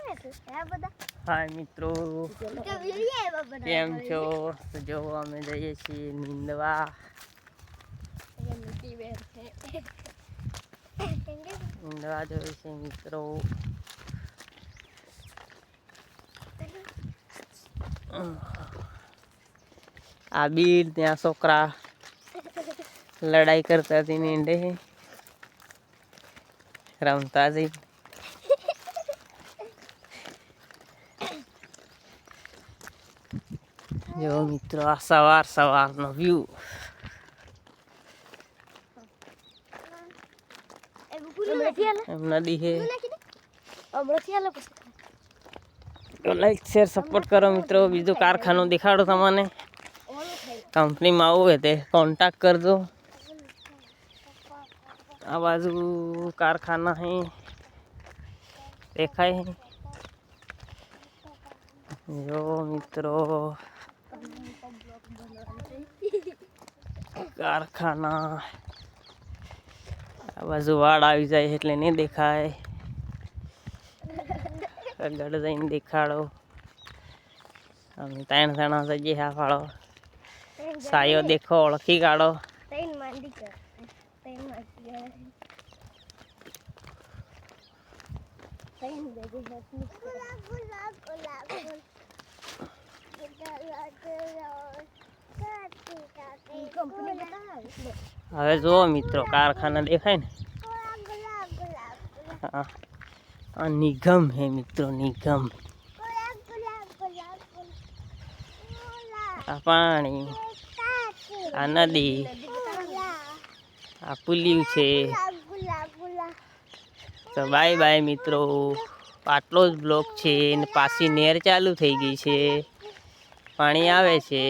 हाय मित्रों, केम छो? तो जो अमे जईए छीए नींदवा। नींदवा जोई छे मित्रों। आ बीर त्या छोकरा लड़ाई करता थी नींदे रमता जी। जो मित्रों आ सवार सवार नो व्यू नदी है। तो लाइक शेयर सपोर्ट करो मित्रों। बीजू कारखानो दिखाड़ो तमने। कंपनी में आवो है ते कॉन्टेक्ट कर दो। आ बाजू कारखाना है देखाय है। जो मित्रों कारखाना आ बाजू वाड़ आई जाए એટલે नहीं देखाय। गड़ जाइन दिखाड़ो। हम तैन जना जजे हा फाड़ो सायो देखो ओळखी काढो। हवे जो मित्रों कारखाना देखाय ने आ निगम है मित्रों। निगम आ पानी आ नदी आ पुलियो छे। तो बाय बाय मित्रों। आटलो ज ब्लॉक छे ने पाછી नेर चालू थई गई छे। पानी आवे छे।